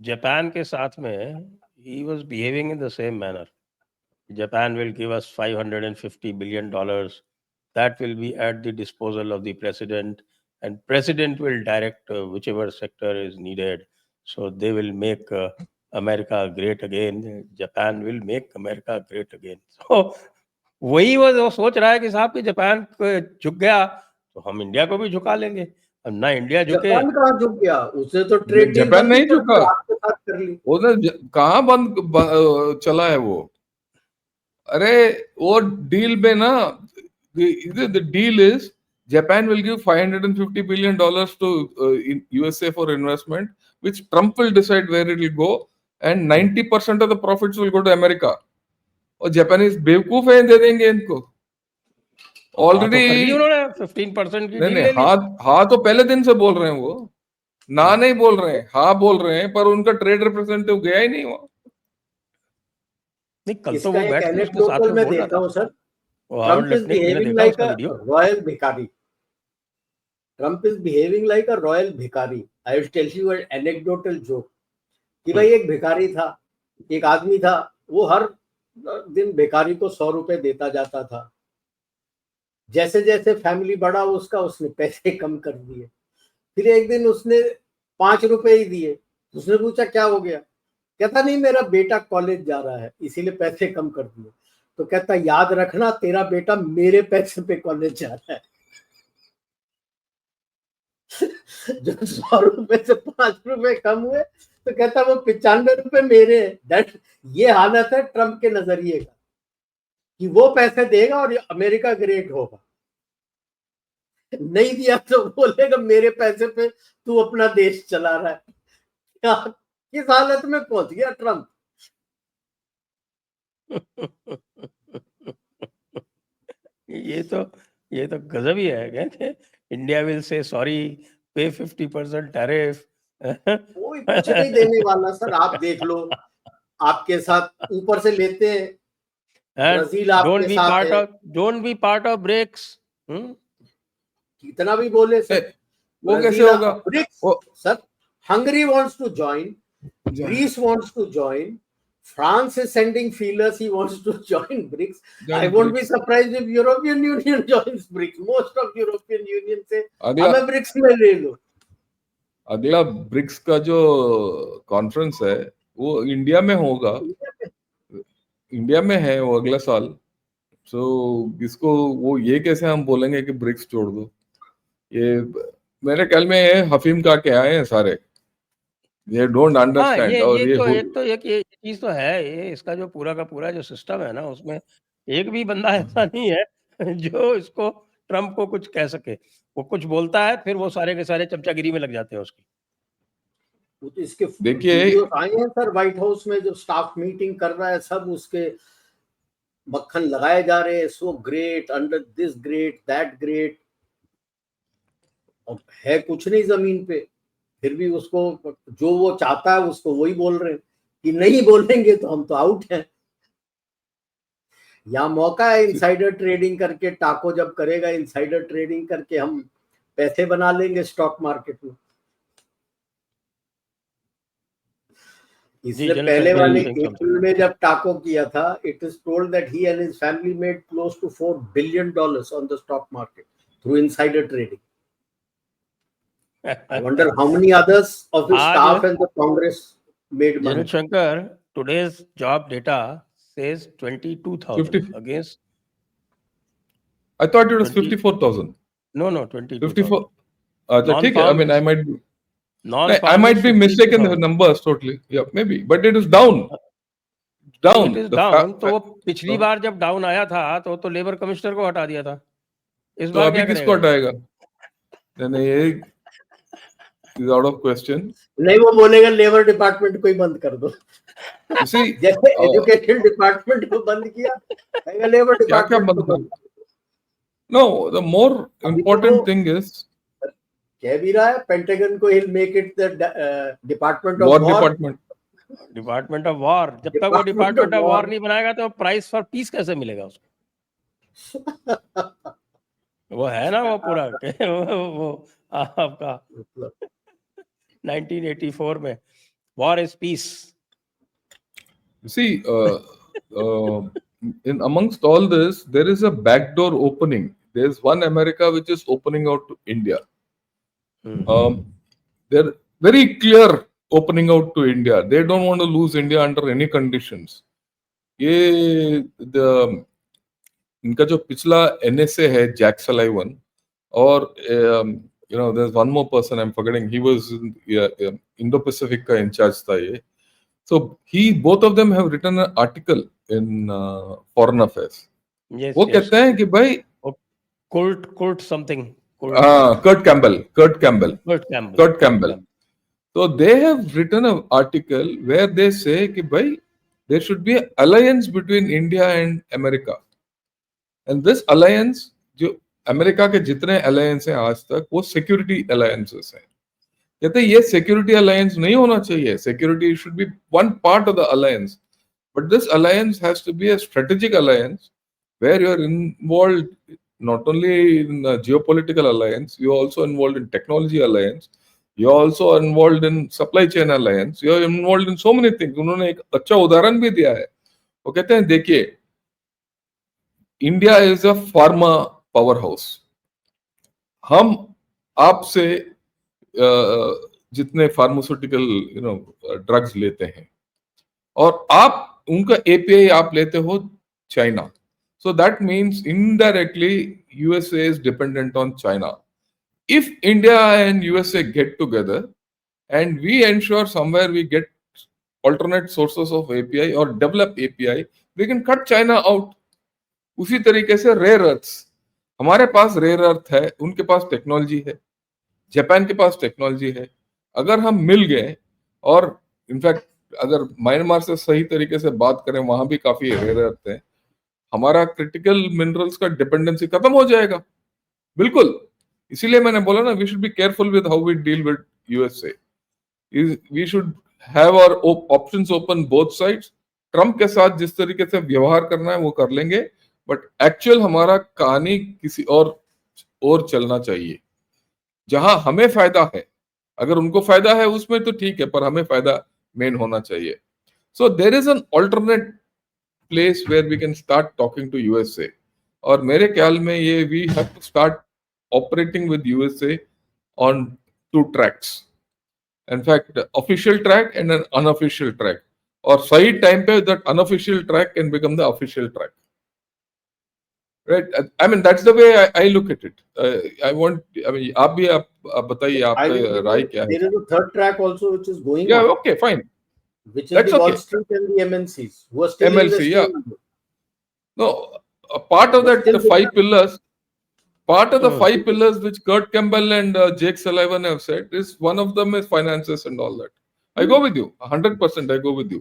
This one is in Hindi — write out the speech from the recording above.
जापान के साथ में he was behaving in the same manner. Japan will give us $550 billion. That will be at the disposal of the president, and president will direct whichever sector is needed. So they will make America great again. Japan will make America great again. So वही वो सोच रहा है कि साहब कि जापान को झुक गया तो हम इंडिया को भी झुका लेंगे। अब ना इंडिया झुके। जापान कहाँ झुक गया? उसने तो ट्रेड डील जापान नहीं झुका, आपके साथ कर ली। कहाँ बंद चला है वो? अरे वो डील में ना, the deal is Japan will give $550 billion to USA for investment, which Trump will decide where it will go, and 90% of the profits will go to America. और जापानीज बेवकूफ है, दे देंगे इनको ऑलरेडी। उन्होंने 15% की नहीं, हाँ तो पहले दिन से बोल रहे हैं वो, ना नहीं बोल रहे हैं, हाँ बोल रहे हैं, पर उनका ट्रेड रिप्रेजेंटेटिव गया ही नहीं वहाँ। नहीं, कल तो वो बैठ के उसके साथ में बोल रहा था sir, Trump is behaving like a royal भिखारी. Trump is behaving like a royal भिखारी. I will tell you an anecdotal joke. कि भाई एक भिखारी था, एक आदमी था, वो हर दिन भिखारी को 100 रुपए देता जाता था। जैसे जैसे फैमिली बढ़ा उसका, उसने पैसे कम कर दिए। फिर एक दिन उसने 5 रुपए ही दिए। उसने पूछा क्या हो गया? कहता नहीं, मेरा बेटा कॉलेज जा रहा है इसीलिए पैसे कम कर दिए। तो कहता याद रखना, तेरा बेटा मेरे पैसे पे कॉलेज जा रहा है। जब 100 रुपए से 5 रुपए कम हुए तो कहता वो 95 रुपए मेरे। ये हालत है ट्रम्प के नजरिए का कि वो पैसे देगा और अमेरिका ग्रेट होगा, नहीं दिया तो बोलेगा मेरे पैसे पे तू अपना देश चला रहा है। किस हालत में पहुंच गया ट्रम्प? ये तो गजब ही है। कहते इंडिया विल से सॉरी, पे 50% टैरिफ। कोई कुछ नहीं देने वाला सर, आप देख लो, आपके साथ ऊपर से लेते हैं। ब्राजील आपके साथ है। Don't be part of BRICS. कितना भी बोले सर, वो कैसे होगा? BRICS sir, Hungary wants to join, Greece wants to join, France is sending feelers, he wants to join BRICS. I won't be surprised if European Union joins BRICS. Most of European Union से हमें BRICS में ले लो। अगला ब्रिक्स का जो कॉन्फ्रेंस है वो इंडिया में होगा, इंडिया में है वो अगला साल। सो इसको वो ये कैसे हम बोलेंगे कि ब्रिक्स छोड़ दो? ये मेरे ख्याल में हफीम का क्या है सारे, ये डोंट अंडरस्टैंड। और ये चीज तो है, ये इसका जो पूरा का पूरा जो सिस्टम है ना, उसमें एक भी बंदा ऐसा नहीं है जो इसको ट्रम्प को कुछ कह सके। वो कुछ बोलता है फिर वो सारे के सारे चमचागिरी में लग जाते हैं उसकी। तो इसके देखिए आए हैं सर व्हाइट हाउस में, जो स्टाफ मीटिंग कर रहा है, सब उसके मक्खन लगाए जा रहे हैं। So great, under this great, that great. अब है कुछ नहीं जमीन पे, फिर भी उसको जो वो चाहता है उसको वही बोल रहे हैं कि नहीं बोलेंगे तो हम तो आउट हैं। यहाँ मौका है इनसाइडर ट्रेडिंग करके, टाको जब करेगा इनसाइडर ट्रेडिंग करके हम पैसे बना लेंगे स्टॉक मार्केट में। इसने पहले वाले अप्रैल में जब टाको किया था, it is told that he and his family made close to $4 billion on the stock market through insider trading. I wonder how many others of his staff and the Congress made money. Shankar, today's job data says 22,000 against. I thought it was 54,000. No, 22,000. 54. I mean, I might be mistaken the numbers totally. Yeah, maybe, but it is down. Down. It is down. तो वो पिछली बार जब डाउन आया था तो लेबर कमिश्नर को हटा दिया था। इस बार अभी किसको हटाएगा? नहीं, ये is out of question. नहीं, वो बोलेगा लेबर डिपार्टमेंट को ही बंद कर दो। जैसे एजुकेशन डिपार्टमेंट को बंद किया, लेबर डिपार्टमेंट को बंद। No, the more important thing is, कह भी रहा है पेंटागन को he'll make it the department of war. Department of war. जब तक वो डिपार्टमेंट ऑफ वॉर नहीं बनाएगा तो प्राइस फॉर पीस कैसे मिलेगा उसको? वो है ना वो पूरा वो आपका 1984 में War is peace. See, in amongst all this, there is a backdoor opening. There's one America which is opening out to India. They're very clear opening out to India. They don't want to lose India under any conditions. इनका जो पिछला NSA है, Jack Sullivan, और there's one more person I'm forgetting. He was Indo-Pacific का incharge था ये. So both of them have written an article in Foreign Affairs. Yes, वो कहते हैं कि भाई Kurt something. Kurt Campbell. So they have written an article where they say कि भाई there should be an alliance between India and America. And this alliance, जो अमेरिका के जितने alliance हैं आज तक, वो security alliances हैं. कहते हैं ये security alliance नहीं होना चाहिए. Security should be one part of the alliance. But this alliance has to be a strategic alliance where you are involved not only in a geopolitical alliance, you are also involved in technology alliance, you are also involved in supply chain alliance, you are involved in so many things. उन्होंने एक अच्छा उदाहरण भी दिया है. वो कहते हैं देखिए, India is a pharma power house. हम आपसे जितने फार्मास्यूटिकल ड्रग्स लेते हैं और आप उनका एपीआई आप लेते हो China. So that means indirectly USA is dependent on China. If India and USA get together and we ensure somewhere we get alternate sources of API or develop API, we can cut China out. उसी तरीके से रेयर अर्थ्स, हमारे पास रेयर अर्थ है, उनके पास टेक्नोलॉजी है, जापान के पास टेक्नोलॉजी है. अगर हम मिल गए और इनफैक्ट अगर म्यांमार से सही तरीके से बात करें, वहां भी काफी रेयर अर्थ है, हमारा क्रिटिकल मिनरल्स का डिपेंडेंसी खत्म हो जाएगा. बिल्कुल, इसीलिए मैंने बोला ना, we should be careful with how we deal with USA. We should have our options open both sides. Trump के साथ जिस तरीके से व्यवहार करना है वो कर लेंगे, बट एक्चुअल हमारा कहानी किसी और चलना चाहिए जहां हमें फायदा है. अगर उनको फायदा है उसमें तो ठीक है, पर हमें फायदा मेन होना चाहिए. So there is an alternate place where we can start talking to USA. और मेरे ख्याल में ये we have to start operating with USA on 2 tracks. In fact, official track and an unofficial track. और सही टाइम पे that unofficial track can become the official track. Right? I mean that's the way I look at it. आप भी आप बताइए आपका राय क्या है? There is a third track also which is going on. Yeah, okay, fine. Which is the Wall Street and the MNCs who are still MLC, yeah. No, a part of that, the 5 pillars, part of the 5 pillars which Kurt Campbell and Jake Sullivan have said is one of them is finances and all that. I go with you, 100%. I go with you.